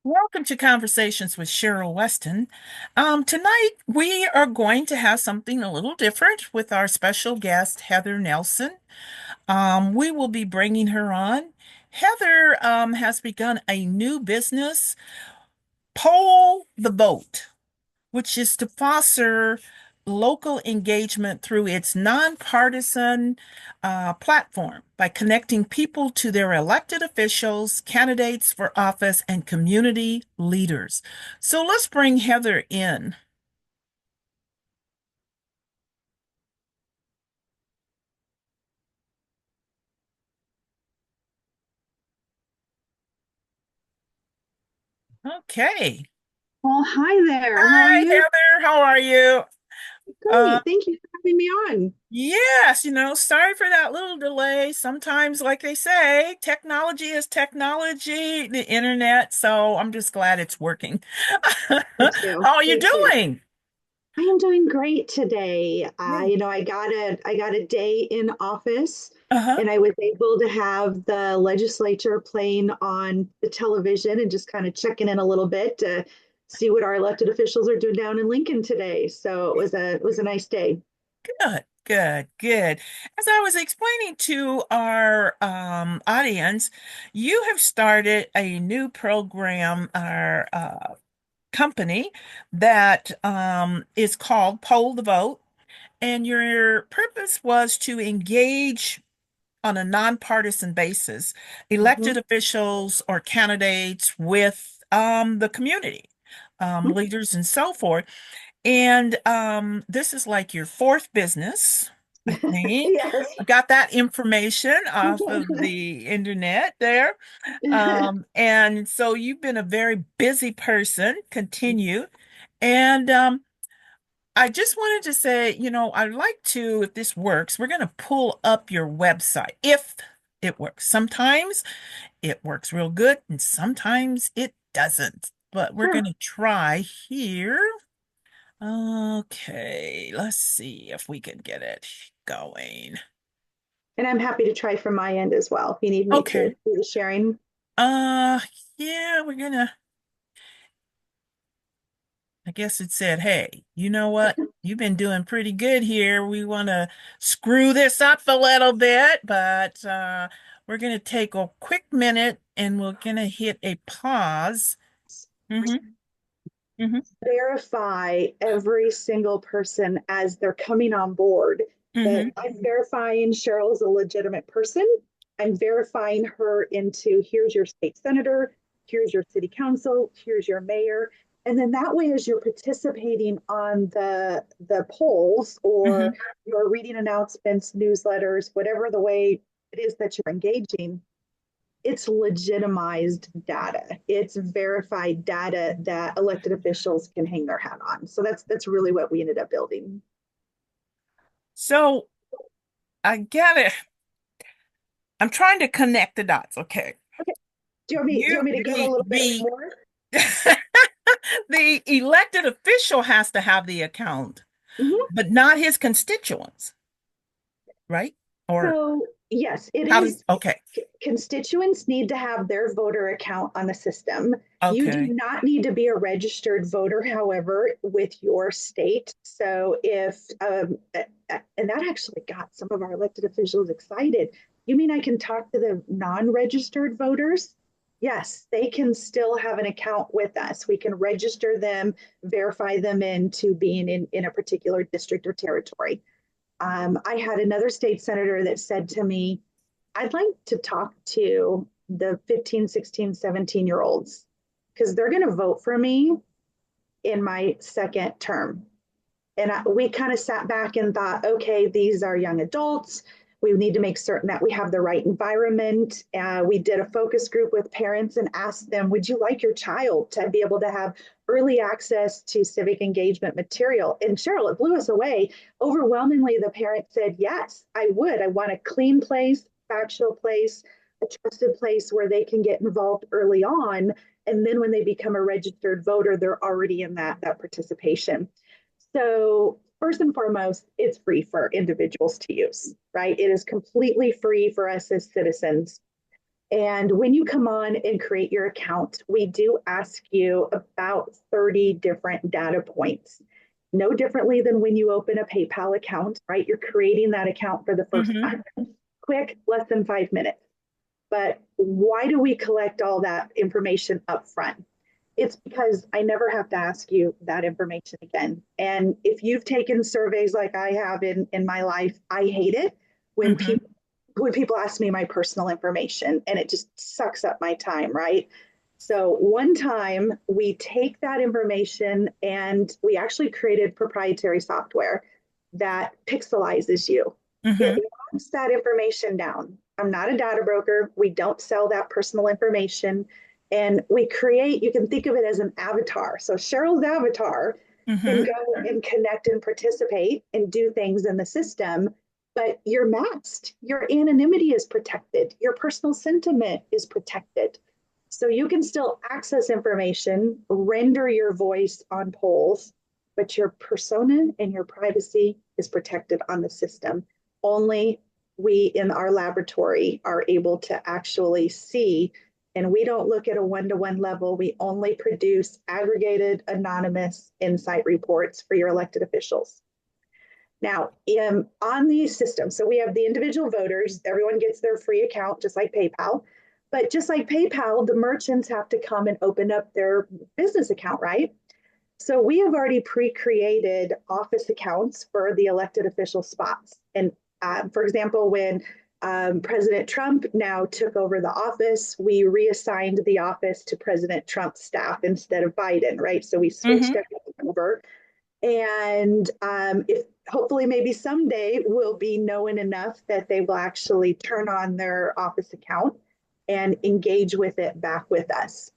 Welcome to Conversations with Cheryl Weston. Tonight, we are going to have something a little different with our special guest, Heather Nelson. We will be bringing her on. Heather has begun a new business, Poll the Vote, which is to foster local engagement through its nonpartisan platform by connecting people to their elected officials, candidates for office, and community leaders. So let's bring Heather in. Okay. Well, hi there. How are Hi, you? Heather. How are you? Uh, Great. Thank you for having me on. yes, sorry for that little delay. Sometimes, like they say, technology is technology, the internet. So I'm just glad it's working. Me too. How are you Me too. doing? I am doing great today. Yeah. I got a day in office, Uh-huh. and I was able to have the legislature playing on the television and just kind of checking in a little bit to see what our elected officials are doing down in Lincoln today. So it was a nice day. Good, good, good. As I was explaining to our audience, you have started a new program, our company that is called Poll the Vote, and your purpose was to engage on a nonpartisan basis elected Mhm. officials or candidates with the community, leaders, and so forth. And this is like your fourth business, I think. Yes. I got that information off of the internet there. And so you've been a very busy person. Continue. And I just wanted to say, I'd like to, if this works, we're going to pull up your website if it works. Sometimes it works real good, and sometimes it doesn't. But we're going Sure. to try here. Okay, let's see if we can get it going. And I'm happy to try from my end as well if you need me to Okay. do the sharing. Uh, yeah, I guess it said, hey, you know what? You've been doing pretty good here. We want to screw this up a little bit, but we're going to take a quick minute and we're going to hit a pause. Mm-hmm, mm-hmm, Verify every single person as they're coming on board. That mm-hmm. I'm verifying Cheryl's a legitimate person. I'm verifying her into here's your state senator, here's your city council, here's your mayor. And then that way, as you're participating on the polls Mm-hmm. or you're reading announcements, newsletters, whatever the way it is that you're engaging, it's legitimized data. It's verified data that elected officials can hang their hat on. So that's really what we ended up building. So I get it. I'm trying to connect the dots. Okay. Okay. Do you want me to give a The little bit the more? the elected official has to have the account, Mhm. but not his constituents, right? Or So yes, it how does, is. okay, Constituents need to have their voter account on the system. You do okay. not need to be a registered voter, however, with your state. So if, and that actually got some of our elected officials excited. You mean I can talk to the non-registered voters? Yes, they can still have an account with us. We can register them, verify them into being in a particular district or territory. I had another state senator that said to me, I'd like to talk to the 15, 16, 17 year olds because they're going to vote for me in my second term. We kind of sat back and thought, okay, these are young adults. We need to make certain that we have the right environment. We did a focus group with parents and asked them, would you like your child to be able to have early access to civic engagement material? And Cheryl, it blew us away. Overwhelmingly, the parents said, yes, I would. I want a clean place, factual place, a trusted place where they can get involved early on. And then when they become a registered voter, they're already in that participation. So, first and foremost, it's free for individuals to use, right? It is completely free for us as citizens. And when you come on and create your account, we do ask you about 30 different data points. No differently than when you open a PayPal account, right? You're creating that account for the first Mm-hmm. time. Quick, less than 5 minutes. But why do we collect all that information up front? It's because I never have to ask you that information again. And if you've taken surveys like I have in my life, I hate it when Mm-hmm. people ask me my personal information, and it just sucks up my time, right? So one time we take that information and we actually created proprietary software that pixelizes you. It Mm-hmm. wants that information down. I'm not a data broker. We don't sell that personal information. And we create, you can think of it as an avatar. So Cheryl's avatar can Mm-hmm. go and connect and participate and do things in the system, but you're masked. Your anonymity is protected. Your personal sentiment is protected. So you can still access information, render your voice on polls, but your persona and your privacy is protected on the system. Only we in our laboratory are able to actually see, and we don't look at a one-to-one level. We only produce aggregated anonymous insight reports for your elected officials. Now, on these systems, so we have the individual voters, everyone gets their free account, just like PayPal. But just like PayPal, the merchants have to come and open up their business account, right? So we have already pre-created office accounts for the elected official spots. And for example, when President Trump now took over the office, we reassigned the office to President Trump's staff instead of Biden, right? So we switched Mm-hmm. everything over. And if hopefully maybe someday we'll be known enough that they will actually turn on their office account and engage with it back with us.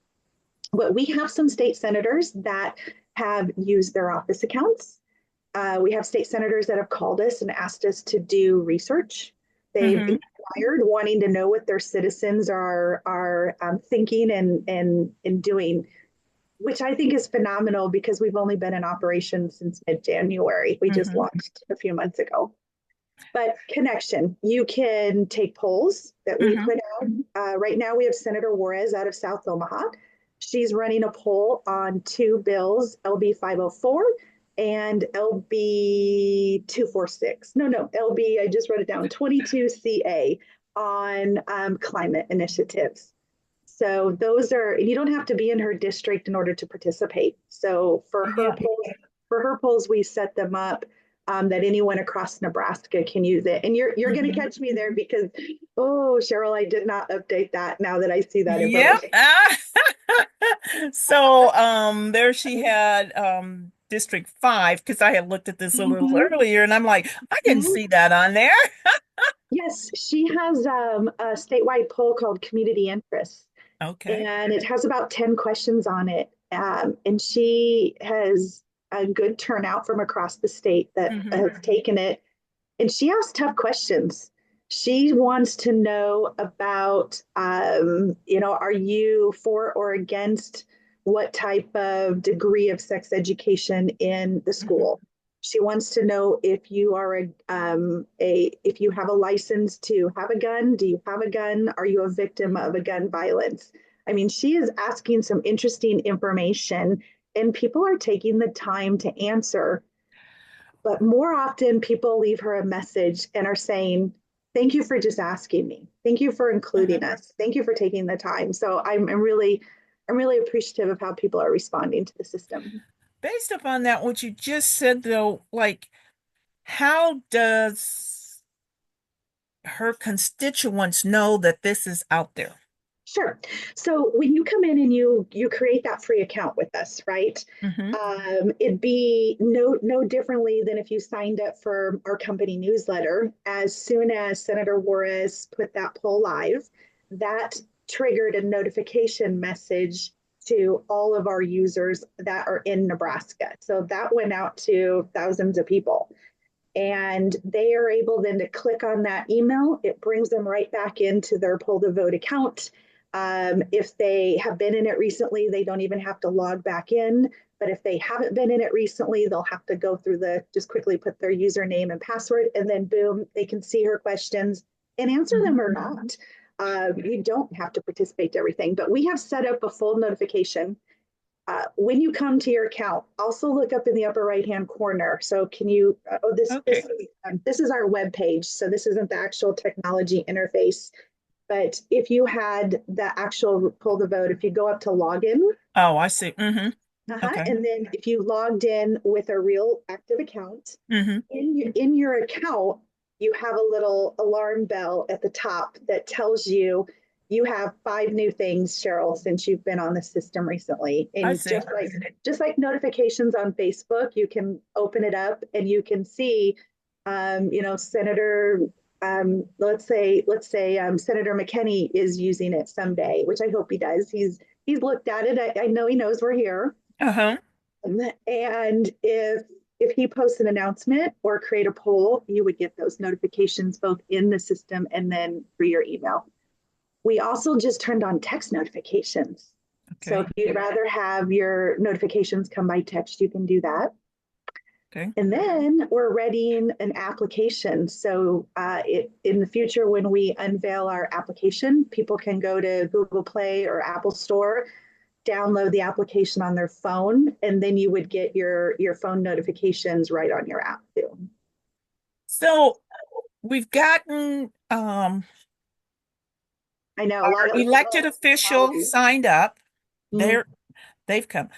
But we have some state senators that have used their office accounts. We have state senators that have called us and asked us to do research. They've Mm-hmm. inquired, wanting to know what their citizens are thinking and doing, which I think is phenomenal because we've only been in operation since mid-January. We just Mm-hmm. launched a few months ago. But connection, you can take polls that we Mm-hmm. put out. Right now, we have Senator Juarez out of South Omaha. She's running a poll on two bills, LB 504 and LB 246. No, LB, I just wrote it down, 22CA on climate initiatives. So those are, you don't have to be in her district in order to participate. So Yeah. for her polls, we set them up that anyone across Nebraska can use it. And you're going to Mm-hmm. catch me there because, oh, Cheryl, I did not update that now that I see that Yep. information. So there she had District 5 because I had looked at this a little Mhm. earlier and I'm like, I didn't Mhm. see that on there. Yes, she has a statewide poll called Community Interests, Okay. and it has about 10 questions on it. And she has a good turnout from across the state that Mm-hmm. has taken it. And she asks tough questions. She wants to know about, are you for or against what type of degree of sex education in the Mm-hmm. school? She wants to know if you are if you have a license to have a gun. Do you have a gun? Are you a victim Mm-hmm. of a gun violence? I mean, she is asking some interesting information, and people are taking the time to answer. But more often, people leave her a message and are saying, "Thank you for just asking me. Thank you for Uh-huh. including us. Thank you for taking the time." So I'm really appreciative of how people are responding to the system. Based upon that, what you just said though, like how does her constituents know that this is out there? Sure. So when you come in and you create that free account with us, right? Mm-hmm. It'd be no differently than if you signed up for our company newsletter. As soon as Senator Juarez put that poll live, that triggered a notification message to all of our users that are in Nebraska. So that went out to thousands of people, and they are able then to click on that email. It brings them right back into their Pull to Vote account. If they have been in it recently, they don't even have to log back in. But if they haven't been in it recently, they'll have to go through just quickly put their username and password, and then boom, they can see her questions and answer Mm-hmm. them or not. You don't have to participate to everything, but we have set up a full notification. When you come to your account, also look up in the upper right hand corner. So can you? Okay. This is our web page. So this isn't the actual technology interface. But if you had the actual pull the vote, if you go up to login, Oh, I see. Okay. and then if you logged in with a real active account, Mm-hmm. in your account, you have a little alarm bell at the top that tells you you have 5 new things, Cheryl, since you've been on the system recently. I And see. just like notifications on Facebook, you can open it up and you can see, Senator. Let's say Senator McKinney is using it someday, which I hope he does. He's looked at it. I know he knows we're here. Uh-huh. And if he posts an announcement or create a poll, you would get those notifications both in the system and then through your email. We also just turned on text notifications. So Okay. if you'd rather have your notifications come by text, you can do that. Okay. And then we're readying an application. So in the future, when we unveil our application, people can go to Google Play or Apple Store, download the application on their phone, and then you would get your phone notifications right on your app too. So we've gotten I know a our lot of elected officials signed up. mm, They've come.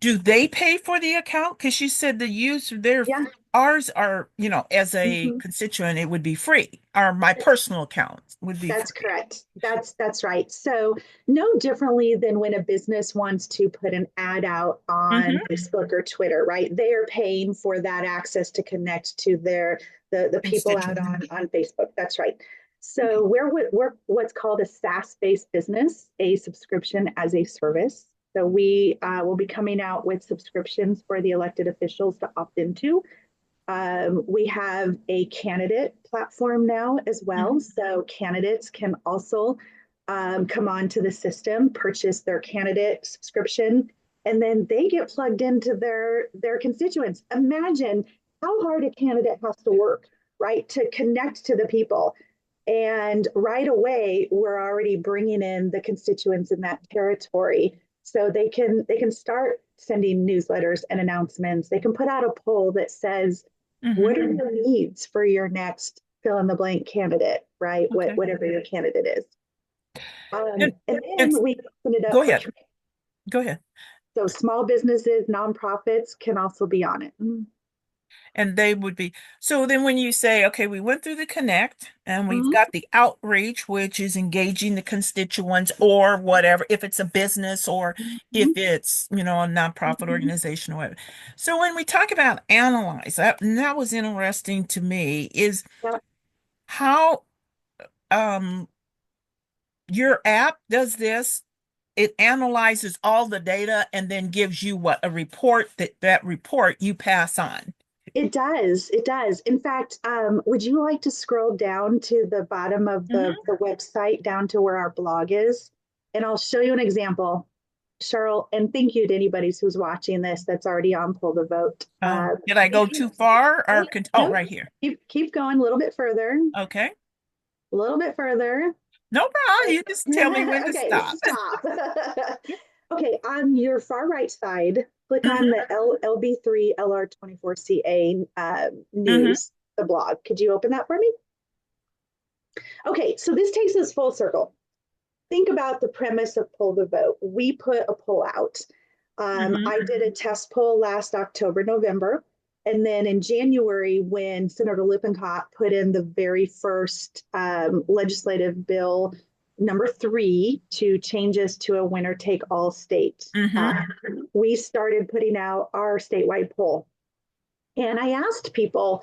Do they pay for the account? Because you said the use their yeah. ours are, as a Mhm. constituent, it would be free. Or my personal account would be That's free. correct. That's right. So no differently than when a business wants to put an ad out on Mm-hmm. Facebook or Twitter, right? They are paying for that access to connect to the people out Constituent. on Facebook. That's right. Okay. So we're what's called a SaaS-based business, a subscription as a service. So we will be coming out with subscriptions for the elected officials to opt into. We have a candidate platform now as well. Mm-hmm. So candidates can also come onto the system, purchase their candidate subscription, and then they get plugged into their constituents. Imagine how hard a candidate has to work, right, to connect to the people. And right away, we're already bringing in the constituents in that territory, so they can start sending newsletters and announcements. They can put out a poll that says, Mm-hmm. what are your needs for your next fill in the blank candidate, right? Okay. Whatever your candidate is. And And and then we open it go up for ahead. Go ahead. so small businesses, nonprofits can also be on it. And they would be. So then when you say, okay, we went through the connect and we've Mhm. got the outreach, which is engaging the constituents or whatever, if it's a business or if Mhm. it's, a nonprofit Mhm. organization or whatever. So when we talk about analyze, that was interesting to me, is Yeah, how um your app does this. It analyzes all the data and then gives you what a report that report you pass on. it does. It does. In fact, would you like to scroll down to the bottom of Mhm. the website, down to where our blog is? And I'll show you an example, Cheryl. And thank you to anybody who's watching this that's already on Pull the Vote. Did I If go you, too far or oh, nope, right here. keep going a little bit further, Okay. a little bit further. No problem. You just tell me when to Okay, stop. stop. Okay, on your far right side, click on Hmm. the LB3 LR24CA Hmm. news, the blog. Could you open that for me? Okay, so this takes us full circle. Think about the premise of Pull the Vote. We put a poll out. Hmm. I did a test poll last October, November. And then in January, when Senator Lippincott put in the very first legislative bill, number 3, to change us to a winner take all state, Hmm. we started putting out our statewide poll. And I asked people,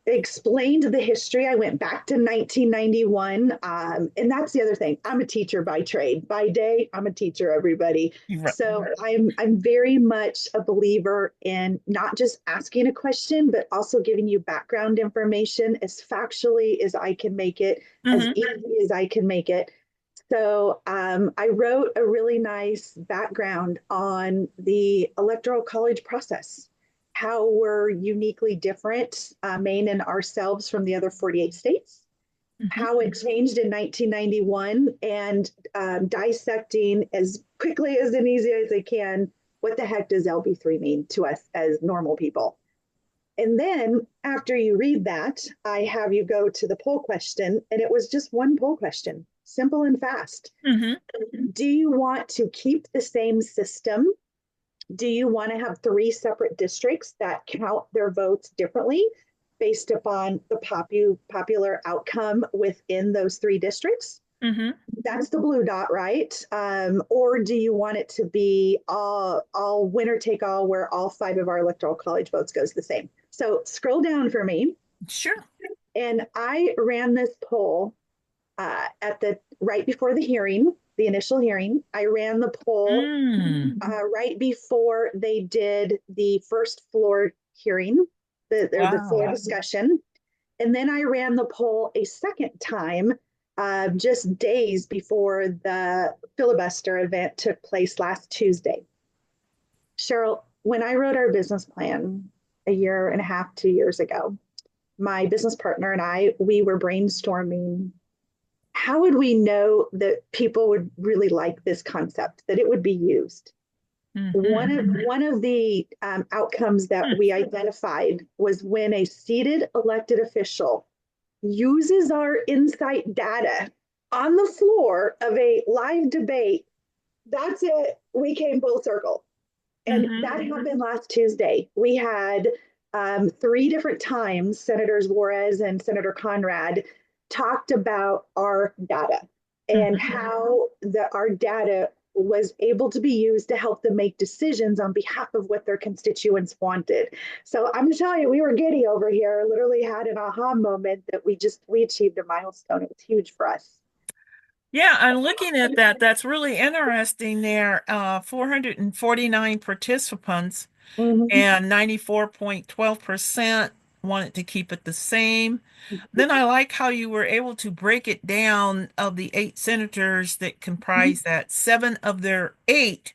explained the history. I went back to 1991. And that's the other thing. I'm a teacher by trade. By day, I'm a teacher, everybody. You're right. So I'm very much a believer in not just asking a question, but also giving you background information as factually as I can make it, as Hmm. easy as I can make it. So I wrote a really nice background on the electoral college process, how we're uniquely different, Maine and ourselves, from the other 48 states, Hmm. how it changed in 1991, and dissecting as quickly as and easy as I can what the heck does LB3 mean to us as normal people. And then after you read that, I have you go to the poll question, and it was just one poll question, simple and fast. Hmm. Do you want to keep the same system? Do you want to have three separate districts that count their votes differently based upon the popular outcome within those three districts? Hmm. That's the blue dot, right? Or do you want it to be all winner take all, where all five of our electoral college votes goes the same? So scroll down for me, Sure. and I ran this poll at the right before the hearing, the initial hearing. I ran the poll Mm. right before they did the first floor hearing, the floor Wow. discussion. And then I ran the poll a second time, just days before the filibuster event took place last Tuesday. Cheryl, when I wrote our business plan a year and a half, 2 years ago, my business partner and I, we were brainstorming how would we know that people would really like this concept, that it would be used. Hmm. One of the outcomes that we identified was when a seated elected official uses our insight data on the floor of a live debate. That's it. We came full circle. And Hmm. that happened last Tuesday. We had three different times Senators Juarez and Senator Conrad talked about our data and Hmm. how our data was able to be used to help them make decisions on behalf of what their constituents wanted. So I'm telling you, we were giddy over here. Literally had an aha moment that we achieved a milestone. It was huge for us. Yeah, I'm looking at that. That's really interesting there. 449 participants Mm-hmm. and 94.12% wanted to keep it the same. Then I like how you were able to break it down of the eight senators that comprise that. Seven of their eight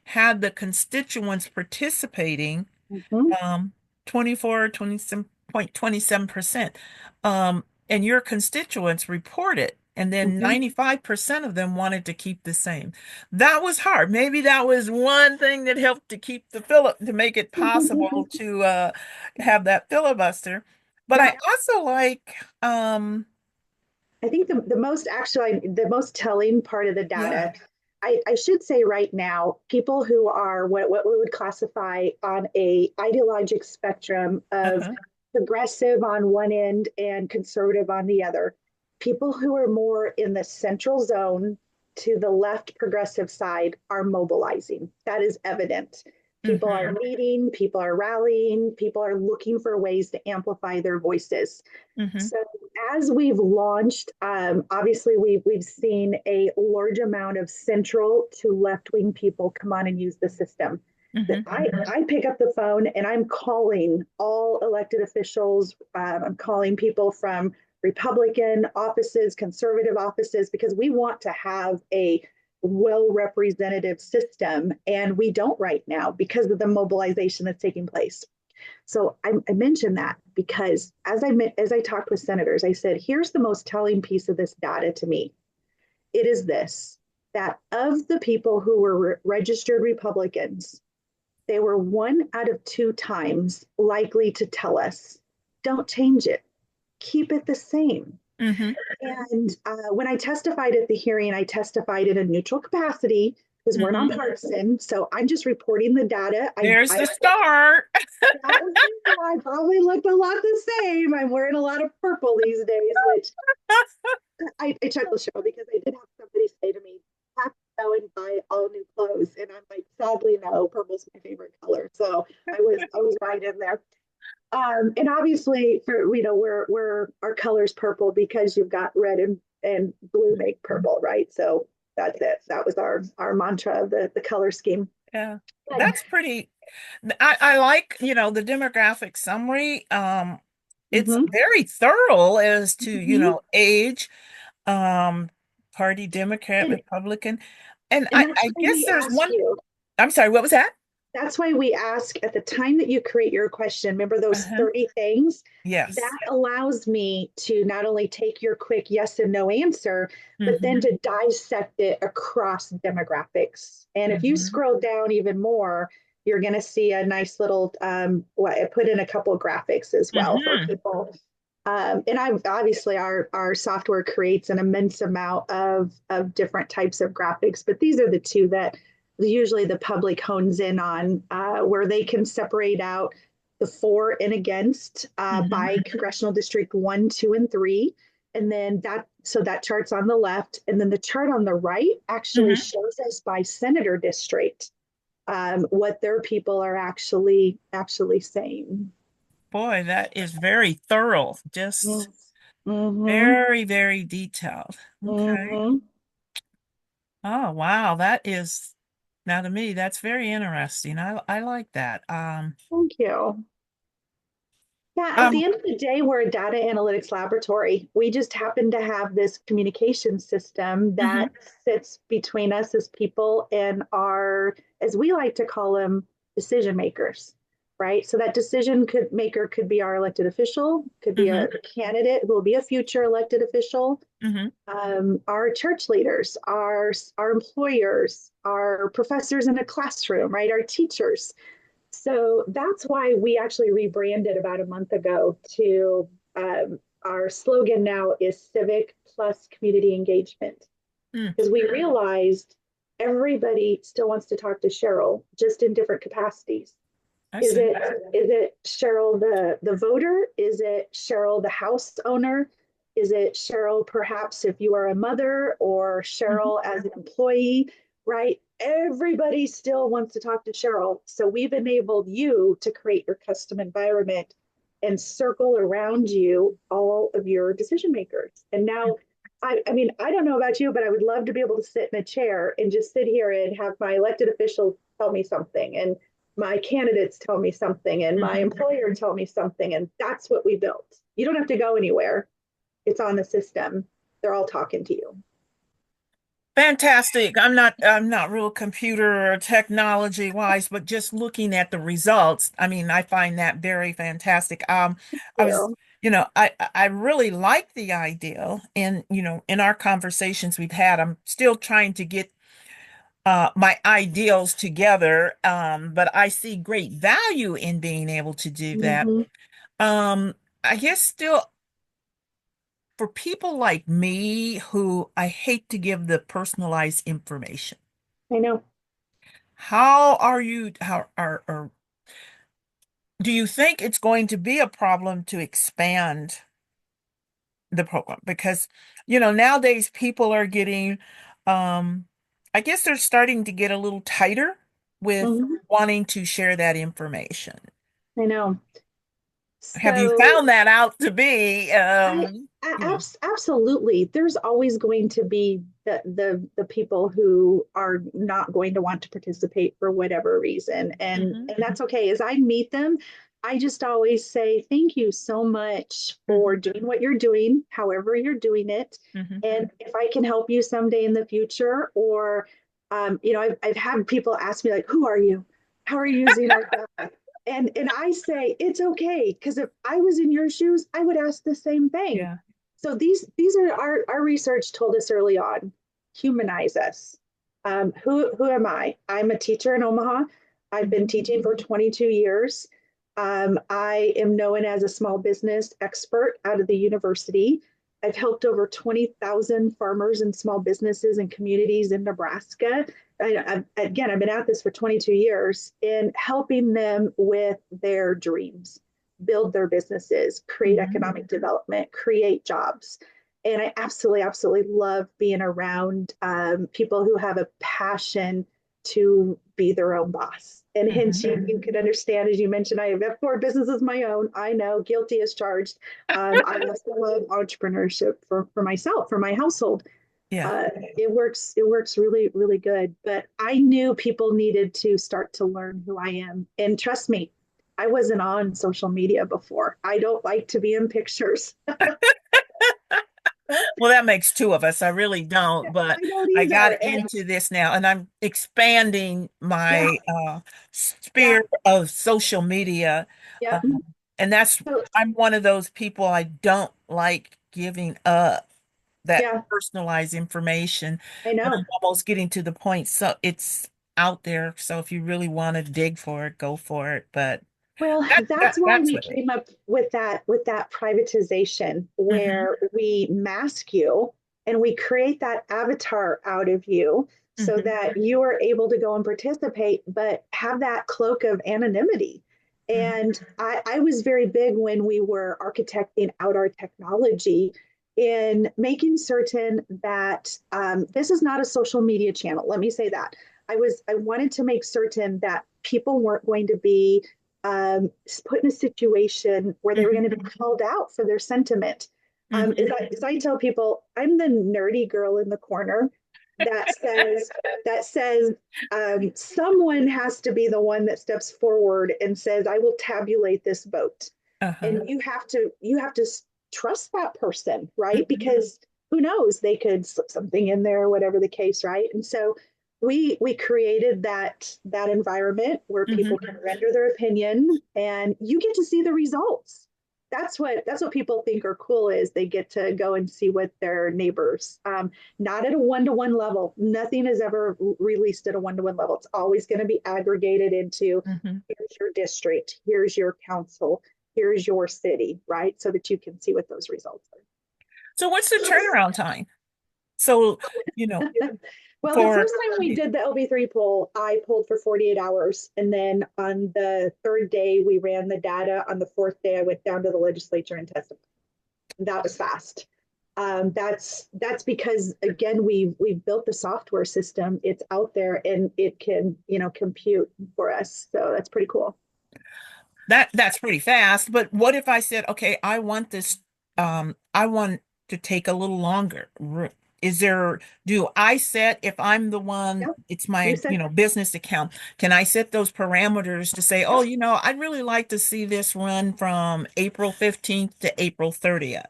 had the constituents participating, Mm-hmm. 24, 27.27%. And your constituents reported, and then Mm-hmm. 95% of them wanted to keep the same. That was hard. Maybe that was one thing that helped to keep the to make it possible to have that filibuster. But Yeah, I also like, I think the most actually the most telling part of the yeah, data, I should say right now, people who are what we would classify on a ideologic spectrum of uh-huh, progressive on one end and conservative on the other, people who are more in the central zone to the left progressive side are mobilizing. That is evident. People are hmm, meeting, people are rallying, people are looking for ways to amplify their voices. hmm, So as we've launched, obviously we've seen a large amount of central to left wing people come on and use the system. That hmm, I pick up the phone and I'm calling all elected officials. I'm calling people from Republican offices, conservative offices, because we want to have a well representative system, and we don't right now because of the mobilization that's taking place. So I mentioned that because as I talked with senators, I said, here's the most telling piece of this data to me. It is this, that of the people who were registered Republicans, they were 1 out of 2 times likely to tell us, don't change it, keep it the same. hmm. And when I testified at the hearing, I testified in a neutral capacity because we're Hmm. nonpartisan. So I'm just reporting the data. There's the start. That was I probably looked a lot the same. I'm wearing a lot of purple these days, which I chuckle show because I did have somebody say to me, have to go and buy all new clothes. And I'm like, sadly, no, purple's my favorite color. So I was right in there. And obviously for we're our color's purple because you've got red and blue make purple, right? So that's it. That was our mantra of the color scheme. Yeah, But that's pretty. I like, the demographic summary. It's mm-hmm, very thorough as to, mm-hmm. age, um, party, Democrat, and, Republican. And and I, that's I why guess we there's asked one, you. I'm sorry, what was that? That's why we ask at the time that you create your question, remember those Uh-huh. 30 things? Yes. That allows me to not only take your quick yes and no answer, but then Mm-hmm. to dissect it across demographics. And if you Mm-hmm. scroll down even more, you're going to see a nice little, what I put in a couple of graphics as well for Mm-hmm. people. And I obviously our software creates an immense amount of different types of graphics, but these are the two that usually the public hones in on, where they can separate out the for and against Mm-hmm. by congressional district 1, 2, and 3. And then that chart's on the left. And then the chart on the right actually Mm-hmm. shows us by senator district, what their people are actually saying. Boy, that is very thorough. Just Mm-hmm. very, very detailed. Okay. Mm-hmm. Oh, wow. That is now to me, that's very interesting. I like that. Thank you. Yeah, at Um, the end of the day, we're a data analytics laboratory. We just happen to have this communication system mhm, that sits between us as people and our, as we like to call them, decision makers, right? So that decision could maker could be our elected official, could be mhm, a candidate who will be a future elected official, mhm, our church leaders, our employers, our professors in a classroom, right? Our teachers. So that's why we actually rebranded about a month ago to, our slogan now is civic plus community engagement, mm, because we realized everybody still wants to talk to Cheryl, just in different capacities. I Is see. it Cheryl the voter? Is it Cheryl the house owner? Is it Cheryl perhaps if you are a mother, or Mhm, Cheryl as an employee? Right? Everybody still wants to talk to Cheryl. So we've enabled you to create your custom environment and circle around you all of your decision makers. And now I mean, I don't know about you, but I would love to be able to sit in a chair and just sit here and have my elected official tell me something, and my candidates tell me something, and my mhm. employer tell me something. And that's what we built. You don't have to go anywhere. It's on the system. They're all talking to you. Fantastic. I'm not real computer or technology wise, but just looking at the results, I mean, I find that very fantastic. I was, You. I really like the idea, and in our conversations we've had, I'm still trying to get my ideals together, but I see great value in being able to do that. Mm-hmm. Um, I guess still for people like me who I hate to give the personalized information. I know. How do you think it's going to be a problem to expand the program? Because, nowadays people are getting, um, I guess they're starting to get a little tighter with Mm-hmm. wanting to share that information. I know. Have you So found that out to be, I, absolutely. There's always going to be the people who are not going to want to participate for whatever reason, hmm and that's okay. As I meet them, I just always say thank you so much for hmm doing what you're doing, however you're doing it, hmm and if I can help you someday in the future, or I've had people ask me like, "Who are you? How are you using our data?" And I say it's okay, because if I was in your shoes, I would ask the same thing. Yeah. So these are our research told us early on, humanize us. Who am I? I'm a teacher in Omaha. I've been hmm teaching for 22 years. I am known as a small business expert out of the university. I've helped over 20,000 farmers and small businesses and communities in Nebraska. Again, I've been at this for 22 years in helping them with their dreams, build their businesses, create hmm economic development, create jobs. And I absolutely, absolutely love being around, people who have a passion to be their own boss. And hence, hmm you can understand, as you mentioned, I have 4 businesses of my own. I know, guilty as charged. I also love entrepreneurship for myself, for my household. Yeah. It works really, really good. But I knew people needed to start to learn who I am. And trust me, I wasn't on social media before. I don't like to be in pictures. Well, that makes two of us. I really don't, but I don't I got either. And into this now and I'm expanding yeah, my yeah, sphere of social media. yeah. Um, and that's, So I'm one of those people I don't like giving up that yeah, personalized information, I but I'm know. almost getting to the point. So it's out there. So if you really want to dig for it, go for it. But Well, that's why that's we what it came up with that privatization is. Hmm. where we mask you and we create that avatar out of you so Hmm. that you are able to go and participate, but have that cloak of anonymity. Hmm. And I was very big when we were architecting out our technology in making certain that this is not a social media channel. Let me say that. I wanted to make certain that people weren't going to be put in a situation where they were Hmm. going to be called out for their sentiment. Hmm. As I tell people, I'm the nerdy girl in the corner that says someone has to be the one that steps forward and says, "I will tabulate this vote," Uh-huh. and you have to trust that person, right? Hmm. Because who knows, they could slip something in there, whatever the case, right? And so we created that environment where people Hmm. can render their opinion and you get to see the results. That's what people think are cool, is they get to go and see what their neighbors, not at a one-to-one level. Nothing is ever released at a one-to-one level. It's always going to be aggregated into, Hmm. here's your district, here's your council, here's your city, right? So that you can see what those results So what's the turnaround time? So, you know, are. Well, the for first time we did the LB3 poll, I pulled for 48 hours. And then on the third day, we ran the data. On the fourth day, I went down to the legislature and testified. That was fast. That's because again we've built the software system. It's out there and it can compute for us. So that's pretty cool. that's pretty fast, but what if I said, okay, I want this, I want to take a little longer. Is there, do I set, if I'm the one, Yeah, it's you my, said business account, can I set those parameters to say, oh, yeah, I'd really like to see this run from April 15th to April 30th,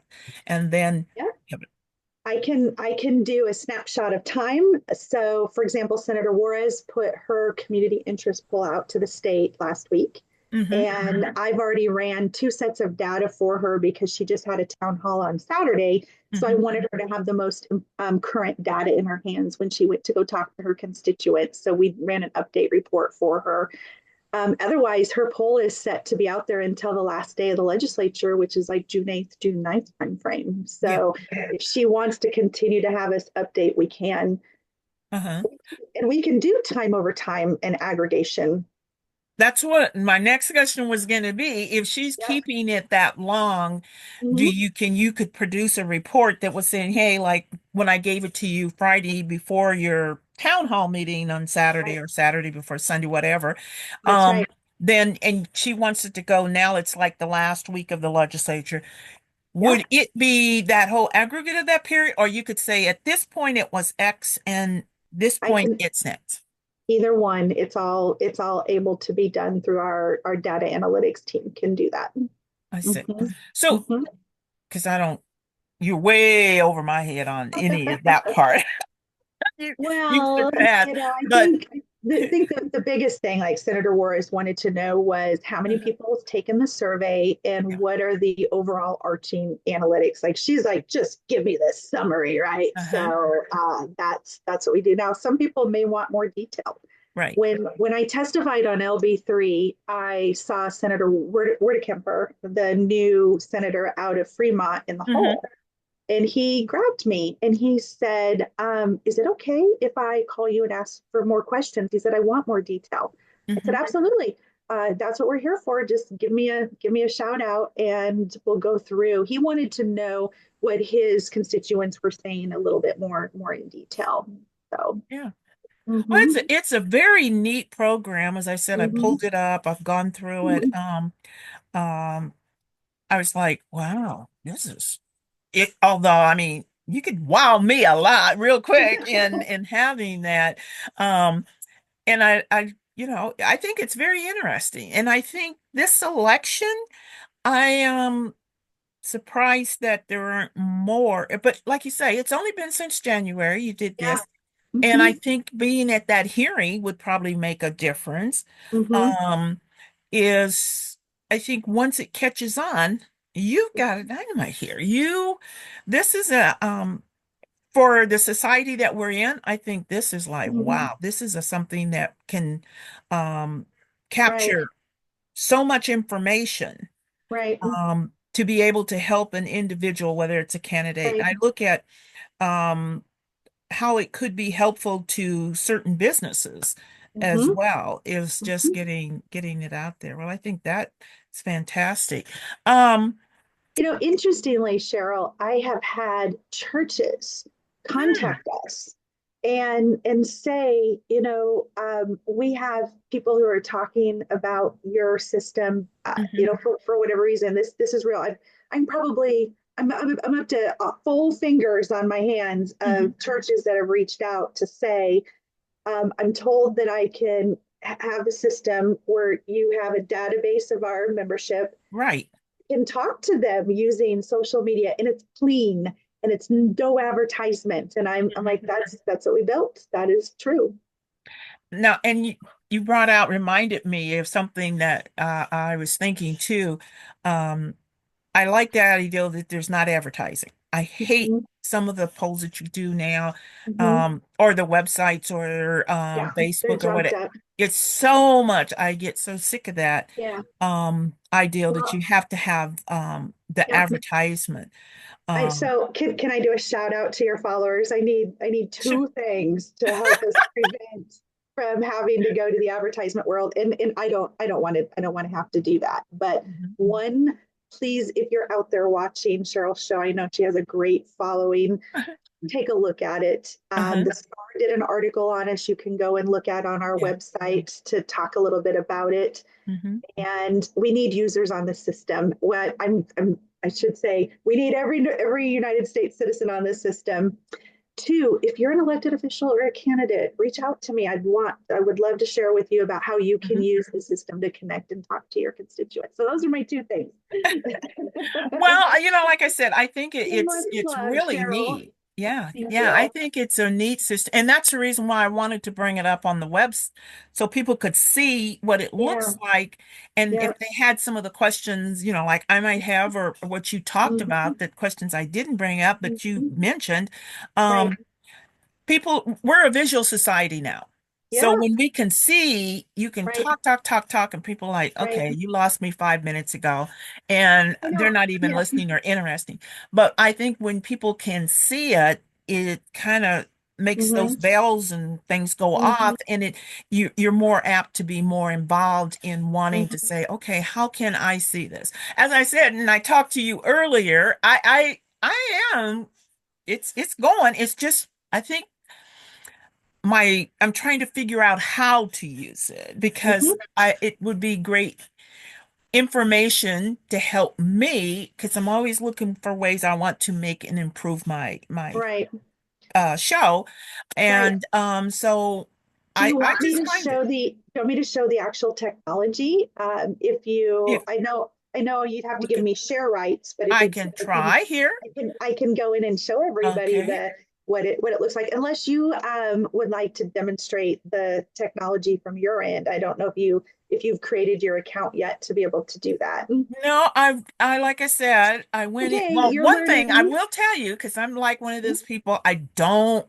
and then yeah. have it. I can do a snapshot of time. So, for example, Senator Juarez put her community interest poll out to the state last week. Mm-hmm. And I've already ran two sets of data for her because she just had a town hall on Saturday. So I Mm-hmm. wanted her to have the most current data in her hands when she went to go talk to her constituents. So we ran an update report for her. Otherwise, her poll is set to be out there until the last day of the legislature, which is like June 8th, June 9th timeframe. Yeah. So if she wants to continue to have us update, we can. Uh-huh. And we can do time over time and aggregation. That's what my next question was going to be. If she's Yep. keeping it that long, Mm-hmm. you could produce a report that was saying, hey, like when I gave it to you Friday before your town hall meeting on Saturday Right. or Saturday before Sunday, whatever. That's right. Then and she wants it to go now, it's like the last week of the legislature. Yep. Would it be that whole aggregate of that period, or you could say at this point it was X and this I point can it's X? either one. It's all able to be done through our data analytics team can do that. I see. Mm-hmm. So, Mm-hmm. because I don't, you're way over my head on any of that part. You Well, surpassed, I but think that the biggest thing, like Senator Warris wanted to know, was how many people have taken the survey and yeah. what are the overall arching analytics. Like she's like, just give me this summary, right? Uh-huh. So that's what we do now. Some people may want more detail. Right. When I testified on LB3, I saw Senator Kemper, the new senator out of Fremont, in the Hmm. hall, and he grabbed me and he said, "Is it okay if I call you and ask for more questions?" He said, "I want more detail." I said, Hmm. "Absolutely. That's what we're here for. Just give me a shout out and we'll go through." He wanted to know what his constituents were saying a little bit more in detail. So, Yeah. Well, mm-hmm, it's a very neat program. As I said, I mm-hmm, pulled it up. I've gone through it. mm-hmm. Um, I was like, wow, this is it. Although, I mean, you could wow me a lot real quick in having that. Um, and I think it's very interesting. And I think this election, I surprised that there aren't more. But like you say, it's only been since January you did Yeah. this. And I Hmm. think being at that hearing would probably make a difference. Hmm. Um, is I think once it catches on, you've got a dynamite here. This is a for the society that we're in, I think this is like, Hmm. wow, this is something that can um Right, capture so much information right, to be able to help an individual, whether it's a candidate. right. I look at um how it could be helpful to certain businesses as Hmm. well, is just Hmm. getting it out there. Well, I think that's fantastic. Um, Interestingly, Cheryl, I have had churches mm, contact us and say, we have people who are talking about your system, mhm, for whatever reason. This is real. I'm up to full fingers on my hands mhm. of churches that have reached out to say, I'm told that I can have a system where you have a database of our membership, Right. can talk to them using social media, and it's clean and it's no advertisement. And I'm like, Mhm. that's what we built. That is true. Now, and you brought out, reminded me of something that I was thinking too. Um, I like the idea that there's not advertising. I hate Mm-hmm. some of the polls that you do now, Mm-hmm. or the websites or Yeah, they're Facebook or junked what. up. It's so much. I get so sick of that Yeah. ideal that you Well, have to have the yeah. advertisement. I Um, so can I do a shout out to your followers? I need sure. two things to help us prevent from having to go to the advertisement world. And I don't want to have to do that. But Mhm. one, please, if you're out there watching Cheryl's show, I know she has a great following. Take a look at it. Uh-huh. The Star did an article on us. You can go and look at on our Yeah. website to talk a little bit about it. Hmm. And we need users on the system. I should say we need every United States citizen on this system. Two, if you're an elected official or a candidate, reach out to me. I would love to share with you about how you can Hmm. use the system to connect and talk to your constituents. So those are my two things. Well, like I said, I think Shameless it's plug, really Cheryl. neat. Yeah, Thank yeah, I you. think it's a neat system, and that's the reason why I wanted to bring it up on the webs so people could see what it Yeah, looks like, and yeah. if they had some of the questions, like I might have, or what you talked Mm-hmm. about, that questions I didn't bring up, but you Mm-hmm. mentioned, Right. um, we're a visual society now. So Yeah. when we can see, you can Right. talk, talk, talk, talk, and people are like, Right. okay, you lost me 5 minutes ago, and I they're know. not even Yeah. listening or interesting. But I think when people can see it, it kind of makes those Mm-hmm. bells and things go Mm-hmm. off, and you're more apt to be more involved in wanting to Mm-hmm. say, okay, how can I see this? As I said, and I talked to you earlier, I am. It's going. It's just I think I'm trying to figure out how to use it because Mm-hmm. it would be great information to help me because I'm always looking for ways I want to make and improve my Right. show. Right. And so Do you I want me just to find it. show the? Do you want me to show the actual technology? If you, If I know you'd have to we give could, me share rights, but if I it's, can try here. I can go in and show everybody Okay. the what it looks like. Unless you would like to demonstrate the technology from your end. I don't know if you've created your account yet to be able to do that. No, I like I said, I went in. Okay, Well, you're one thing I learning. will tell you, because I'm like one of those people, I don't,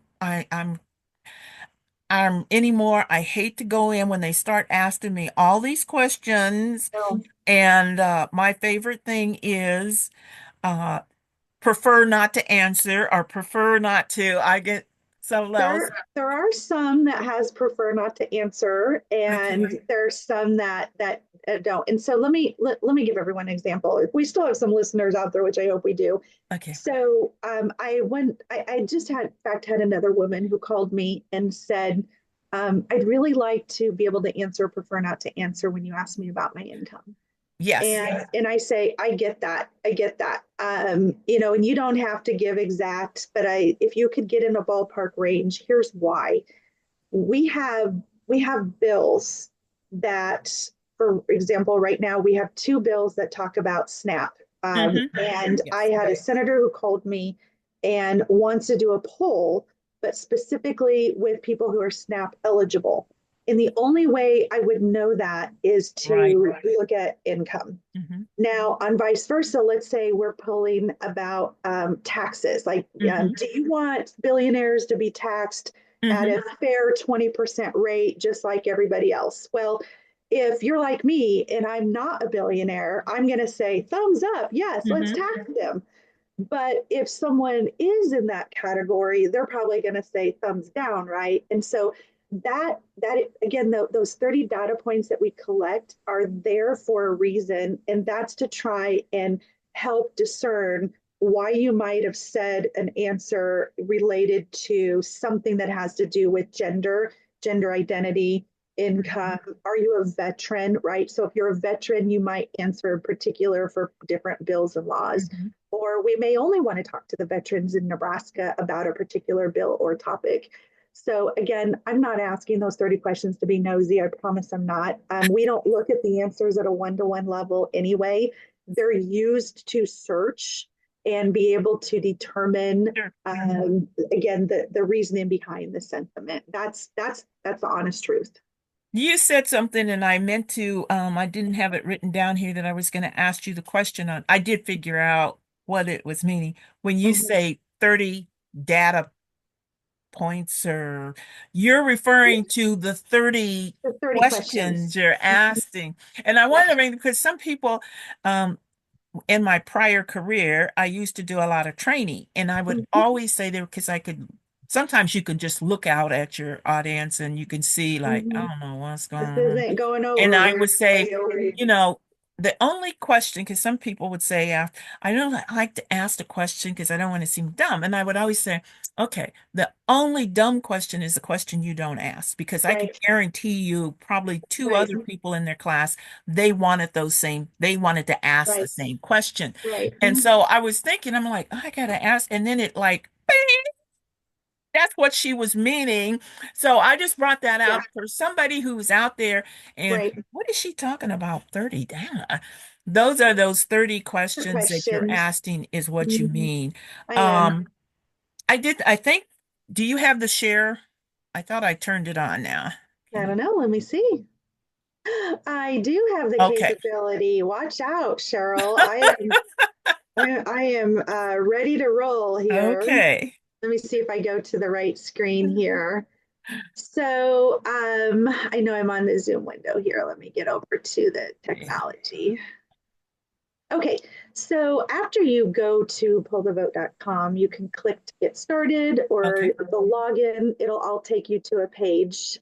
I'm anymore. I hate to go in when they start asking me all these questions. No. And my favorite thing is uh, prefer not to answer or prefer not to. I get some of those. There are some that has prefer not to answer, and Okay. there's some that don't. And so let me give everyone an example. We still have some listeners out there, which I hope we do. Okay. So I just had in fact had another woman who called me and said, I'd really like to be able to answer prefer not to answer when you ask me about my income. Yes. And I say, I get that. And you don't have to give exact, but if you could get in a ballpark range, here's why. We have bills that, for example, right now we have two bills that talk about SNAP. Mm-hmm. And I Yes. had a senator who called me and wants to do a poll, but specifically with people who are SNAP eligible. And the only way I would know that is Right. to look at income. Mm-hmm. Now, on vice versa, let's say we're polling about taxes. Like, Mm-hmm. do you want billionaires to be taxed at Mm-hmm. a fair 20% rate, just like everybody else? Well, if you're like me and I'm not a billionaire, I'm going to say thumbs up. Yes, let's Mm-hmm. tax them. But if someone is in that category, they're probably going to say thumbs down, right? And so that again, those 30 data points that we collect are there for a reason, and that's to try and help discern why you might have said an answer related to something that has to do with gender identity, income. Are you a veteran, right? So if you're a veteran, you might answer particular for different bills and laws, Mm-hmm. or we may only want to talk to the veterans in Nebraska about a particular bill or topic. So again, I'm not asking those 30 questions to be nosy. I promise I'm not. We don't look at the answers at a one-to-one level anyway. They're used to search and be able to determine Sure. again the reasoning behind the sentiment. That's the honest truth. You said something, and I meant to, I didn't have it written down here that I was going to ask you the question on. I did figure out what it was meaning. When you Mhm. say 30 data points, or you're referring to the 30 The 30 questions questions. you're asking. And I Yep. wanted to make, because some people, um, in my prior career, I used to do a lot of training, and I would Mhm. always say there because I could sometimes you can just look out at your audience and you can see like, I Mhm. don't know what's This going on. isn't going And over I very would say, well. you know, the only question, because some people would say, I don't like to ask the question because I don't want to seem dumb. And I would always say, okay, the only dumb question is the question you don't ask, because I can Right, guarantee you probably two right, other people in their class, they wanted to ask the right, same question. right, And so I was thinking, I'm like, I gotta ask. And then it like, that's what she was meaning. So I just brought that yeah, out for somebody who's out there and right. what is she talking about 30 down? Those are those 30 Your questions that you're questions. asking is what you Mhm. mean. I am. Um, I think, do you have the share? I thought I turned it on now. I Can don't know. Let me see. I do have the I? Okay. capability. Watch out, Cheryl. I am ready to roll here. Okay. Let me see if I go to the right screen here. So I know I'm on the Zoom window here. Let me get over to the technology. Okay, so after you go to pullthevote.com, you can click to get started or Okay. the login. It'll all take you to a page,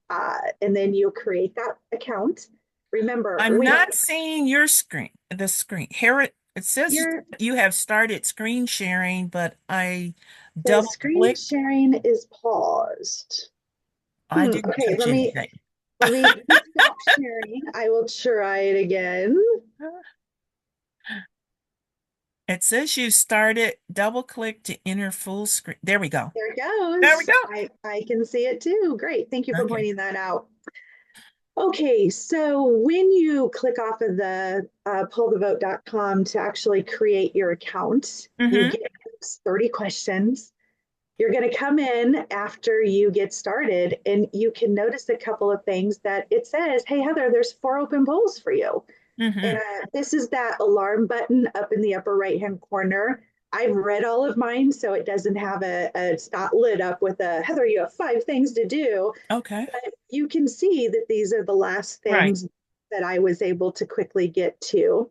and then you'll create that account. Remember, I'm we not seeing your screen, the screen. Here it says your you have started screen sharing, but I the double screen clicked. sharing is paused. I didn't Okay, touch let me anything. let me stop sharing. I will try it again. It says you started, double click to enter full screen. There we go. There it There we goes. go. I can see it too. Great. Thank you for Okay. pointing that out. Okay, so when you click off of the pullthevote.com to actually create your account, you Mm-hmm. get 30 questions. You're going to come in after you get started, and you can notice a couple of things that it says, hey, Heather, there's 4 open polls for you. Mm-hmm. And this is that alarm button up in the upper right hand corner. I've read all of mine, so it doesn't have it's not lit up with a Heather, you have 5 things to do. Okay. But you can see that these are the last Right. things that I was able to quickly get to.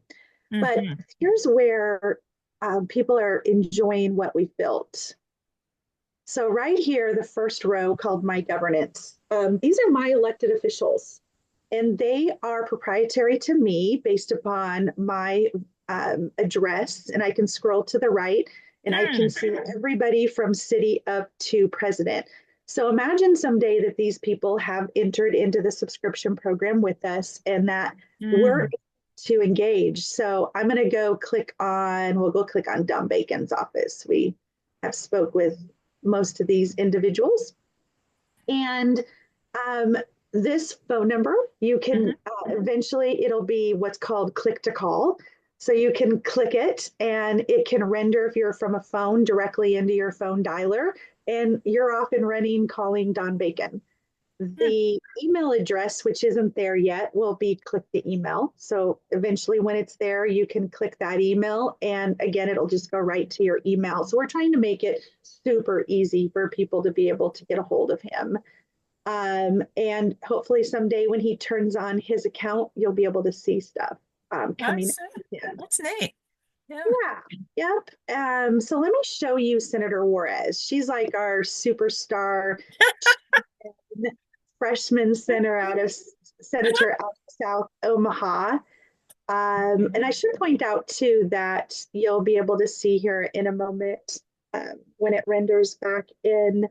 But Mm-hmm. here's where people are enjoying what we've built. So, right here, the first row called My Governance. These are my elected officials, and they are proprietary to me based upon my address. And I can scroll to the right and I can Mm, see everybody from city up to president. So, imagine someday that these people have entered into the subscription program with us and that we're mm, to engage. So, I'm going to go click on, we'll go click on Dumb Bacon's office. We have spoke with most of these individuals. And um, this phone number, you mm-hmm. can eventually, it'll be what's called click to call. So you can click it and it can render if you're from a phone directly into your phone dialer, and you're off and running calling Don Bacon. Hmm. The email address, which isn't there yet, will be click the email. So eventually, when it's there, you can click that email. And again, it'll just go right to your email. So we're trying to make it super easy for people to be able to get a hold of him. And hopefully, someday when he turns on his account, you'll be able to see stuff I coming see. in. That's neat. Yeah. Yeah, yep. So let me show you Senator Juarez. She's like our superstar freshman center out of senator out of South Omaha. And I should point out too that you'll be able to see here in a moment when it renders back in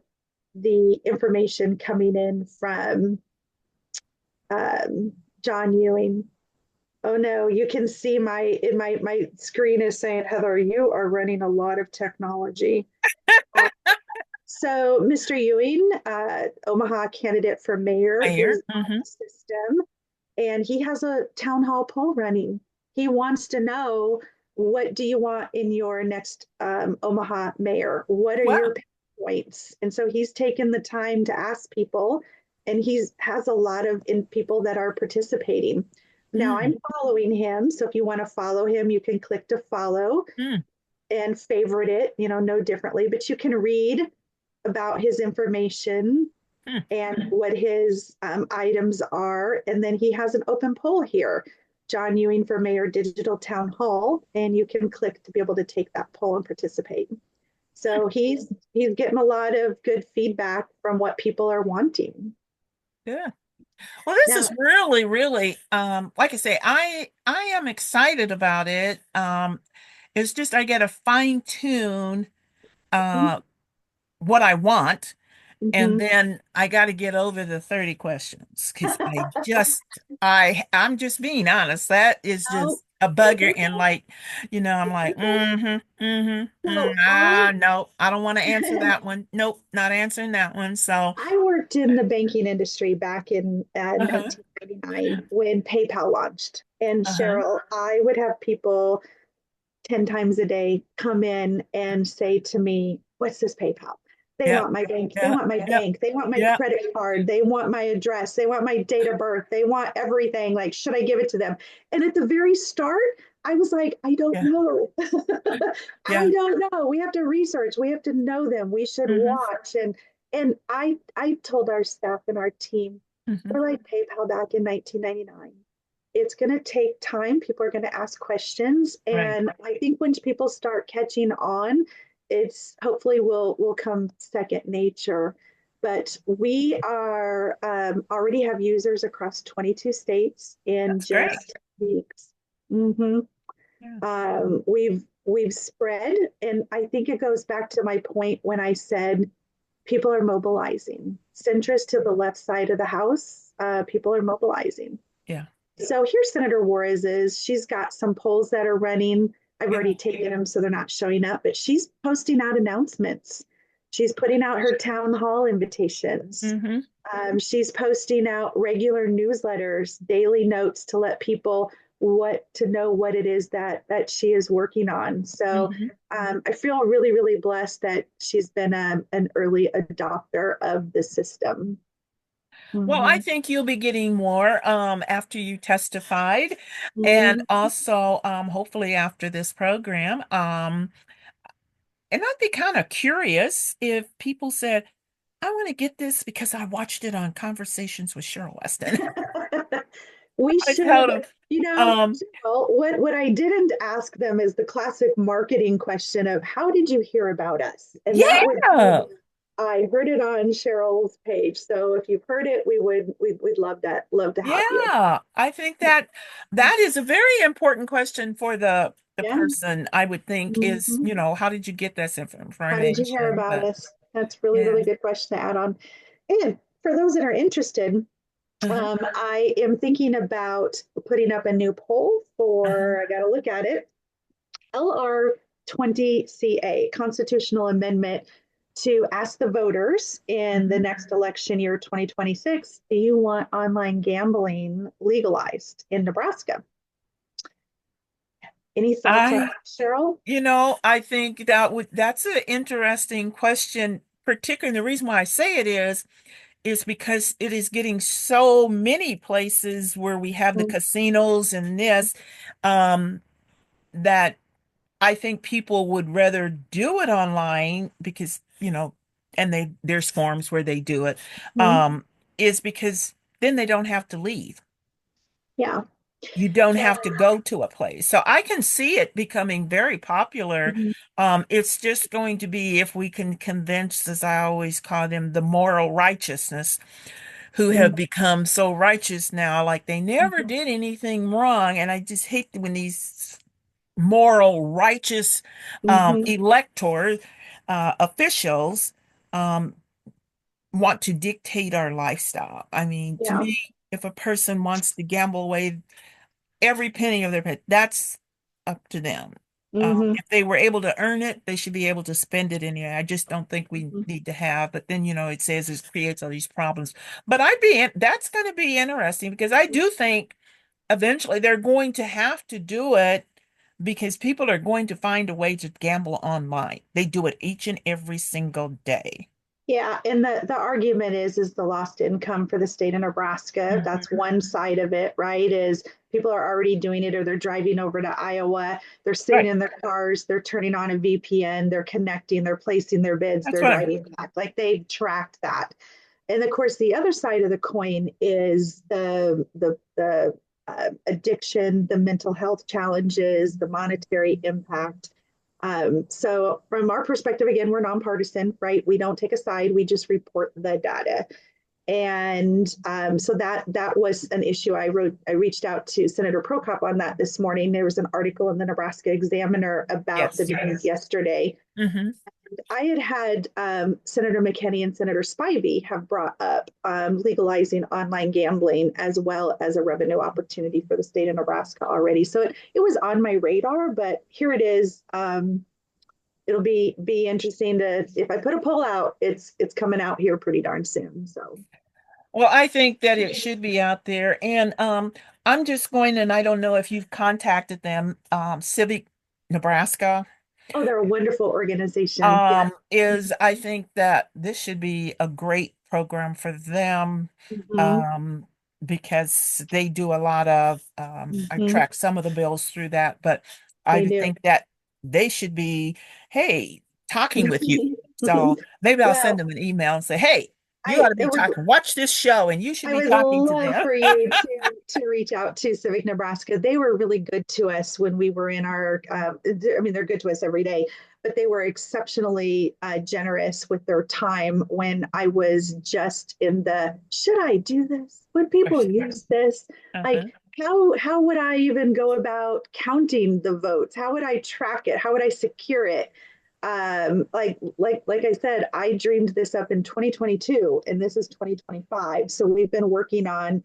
the information coming in from um, John Ewing. Oh no, you can see my screen is saying, Heather, you are running a lot of technology. So Mr. Ewing, Omaha candidate for mayor, Mayor. is on the system, and he has a town hall poll running. He wants to know, what do you want in your next Omaha mayor? What are Wow. your points? And so he's taken the time to ask people, and he has a lot of people that are participating. Now I'm Mm. following him, so if you want to follow him, you can click to follow Mm. and favorite it, no differently, but you can read about his information Mm. and what his items are. And then he has an open poll here, John Ewing for Mayor Digital Town Hall, and you can click to be able to take that poll and participate. So he's getting a lot of good feedback from what people are wanting. Yeah. Well, this Now, is really, really, like I say, I am excited about it. It's just I got to fine tune uh what I want. And mhm. then I got to get over the 30 questions because I'm just being honest. That is Oh, just a bugger. And like, I'm like, so no, I don't want to answer that one. Nope, not answering that one. So, I worked in the banking industry back in uh-huh, 1999 when PayPal launched. And uh-huh. Cheryl, I would have people 10 times a day come in and say to me, what's this PayPal? They Yep, want my bank. They yep, want my yep, bank. They want my yep, credit card. They want my address. They want my date of birth. They want everything. Like, should I give it to them? And at the very start, I was like, I don't yeah, know. I yeah. don't know. We have to research. We have to know them. We should Hmm. watch. And I told our staff and our team, Hmm. we're like PayPal back in 1999. It's going to take time. People are going to ask questions, Right. and I think once people start catching on, it's hopefully will come second nature. But we are already have users across 22 states in That's great. just weeks. Mm-hmm. Yeah. We've spread, and I think it goes back to my point when I said people are mobilizing. Centrist to the left side of the house, people are mobilizing. Yeah. So here's Senator Juarez is. She's got some polls that are running. I've Yeah. already taken them, so they're not showing up, but she's posting out announcements. She's putting out her town hall invitations. Hmm. She's posting out regular newsletters, daily notes to let people what to know what it is that she is working on. So Hmm. I feel really, really blessed that she's been an early adopter of the system. Well, I Mm-hmm. think you'll be getting more after you testified, and Mm-hmm. also hopefully after this program. And I'd be kind of curious if people said, I want to get this because I watched it on Conversations with Cheryl Weston. We I should, told them, so what I didn't ask them is the classic marketing question of how did you hear about us? And that would be, yeah, I heard it on Cheryl's page. So if you've heard it, we'd love to have you. yeah. I think that that is a very important question for the Yeah. person, I would think is, Mhm. how did you get this How did you hear information? about But us? That's really, yeah. really good question to add on. And for those that are interested, Uh-huh, I am thinking about putting up a new poll uh-huh. for, I got to look at it, LR 20CA, constitutional amendment to ask the voters in the Mhm. next election year 2026, do you want online gambling legalized in Nebraska? Any thoughts on I, that, Cheryl? I think that's an interesting question, particularly the reason why I say it is because it is getting so many places where we have the Mhm. casinos and this, um, that I think people would rather do it online because, and there's forms where they do it, Mhm. um, is because then they don't have to leave. Yeah. You don't Yeah. have to go to a place. So I can see it becoming very popular. Mhm. It's just going to be if we can convince, as I always call them, the moral righteousness, who have Mhm. become so righteous now, like they never Mhm. did anything wrong. And I just hate when these moral, righteous Mhm. electors, officials, um, want to dictate our lifestyle. I mean, to Yeah. me, if a person wants to gamble away every penny of their pay, that's up to them. Mhm. If they were able to earn it, they should be able to spend it anyway. I just don't think we Mhm. need to have, but then, it says it creates all these problems. But that's going to be interesting because I do think eventually they're going to have to do it because people are going to find a way to gamble online. They do it each and every single day. Yeah, and the argument is the lost income for the state of Nebraska. That's Mhm. one side of it, right? Is people are already doing it or they're driving over to Iowa, they're sitting Right. in their cars, they're turning on a VPN, they're connecting, they're placing their bids, That's they're right. driving back. Like they've tracked that. And of course, the other side of the coin is the addiction, the mental health challenges, the monetary impact. So, from our perspective, again, we're nonpartisan, right? We don't take a side; we just report the data. And so that was an issue. I reached out to Senator Prokop on that this morning. There was an article in the Nebraska Examiner about the Yes. news yesterday. Hmm. I had Senator McKinney and Senator Spivey have brought up legalizing online gambling as well as a revenue opportunity for the state of Nebraska already. So it was on my radar, but here it is. It'll be interesting to if I put a poll out, it's coming out here pretty darn soon. So Well, I think that it should be out there. And I'm just going, and I don't know if you've contacted them, Civic Nebraska. oh, they're a wonderful organization. Yeah. I think that this should be a great program for them, Mm-hmm. um, because they do a lot of, I Mm-hmm. track some of the bills through that, but I They would do. think that they should be, hey, talking with you. So maybe I'll send Well, them an email and say, hey, you ought I to it be would talking, watch this show, and you should I be would talking to love them. for you to reach out to Civic Nebraska. They were really good to us when we were in our. I mean, they're good to us every day, but they were exceptionally generous with their time when I was just in the. Should I do this? Would people use this? Uh-huh. Like, how would I even go about counting the votes? How would I track it? How would I secure it? Like I said, I dreamed this up in 2022 and this is 2025. So we've been working on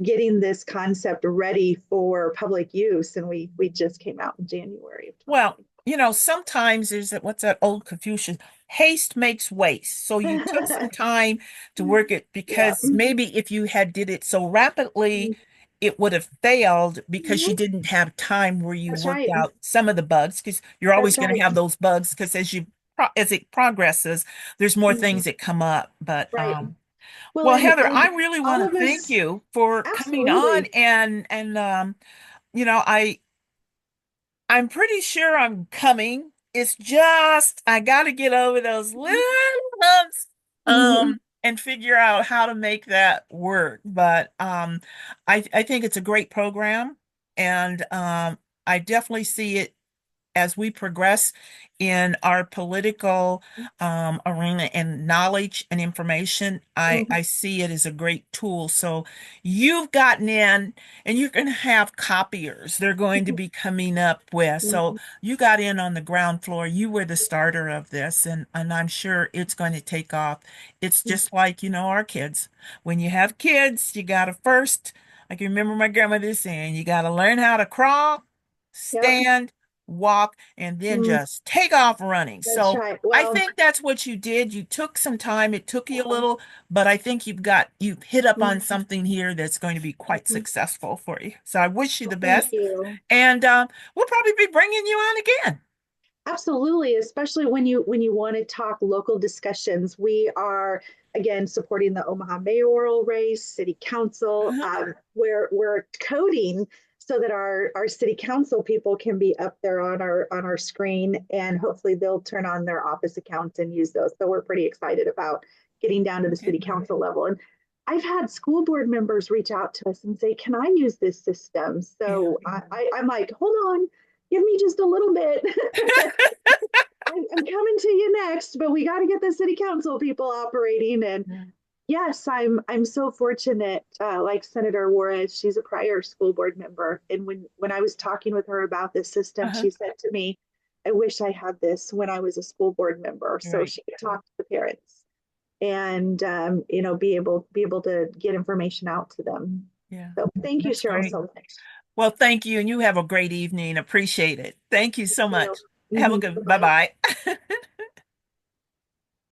getting this concept ready for public use and we just came out in January of Well, sometimes there's what's that old Confucius? Haste makes waste. So you took some 2020. time to work it Yeah. because maybe if you had did it so rapidly, it would have failed because you Mhm. didn't have time where you That's worked right. out some of the bugs because you're always That's going to right. have those bugs because as it progresses, there's more Mhm. things that come up. But Right. Well, well, Heather, and I really want all to of thank us, you for coming on absolutely. and you know, I I'm pretty sure I'm coming. It's just I got to get over those little humps Mhm. and figure out how to make that work. But I think it's a great program and I definitely see it as we progress in our political arena and knowledge and information, I see it as a great tool. So you've gotten in and you're going to have copiers they're going to be coming up with. So you got in on the ground floor. You were the starter of this, and I'm sure it's going to take off. It's just like, our kids. When you have kids, you got to first, I can remember my grandmother saying, you got to learn how to crawl, Yep. stand, walk, and then Mm, just take off running. that's So right. I Well, think that's what you did. You took some time. It took you a little, but I think you've hit up on mhm, something here that's going to be quite mhm. successful for you. So I wish you the Well, thank best. you. And we'll probably be bringing you on again. Absolutely, especially when you want to talk local discussions. We are again supporting the Omaha mayoral race, city council. Uh-huh. We're coding so that our city council people can be up there on our screen, and hopefully they'll turn on their office accounts and use those. So we're pretty excited about getting down to the city Good. council level. And I've had school board members reach out to us and say, "Can I use this system?" Yeah. So I'm like, "Hold on, give me just a little bit." I'm coming to you next, but we got to get the city council people operating. And Yeah. yes, I'm so fortunate. Like Senator Juarez, she's a prior school board member, and when I was talking with her about this system, Uh-huh. she said to me, "I wish I had this when I was a school board member, so Right. she could talk to the parents and be able to get information out to them." Yeah. So thank you, That's Cheryl, great. so much. Well, thank you, and you have a great evening. Appreciate it. Thank you so You know, much. Have a mm-hmm. good Bye. bye-bye.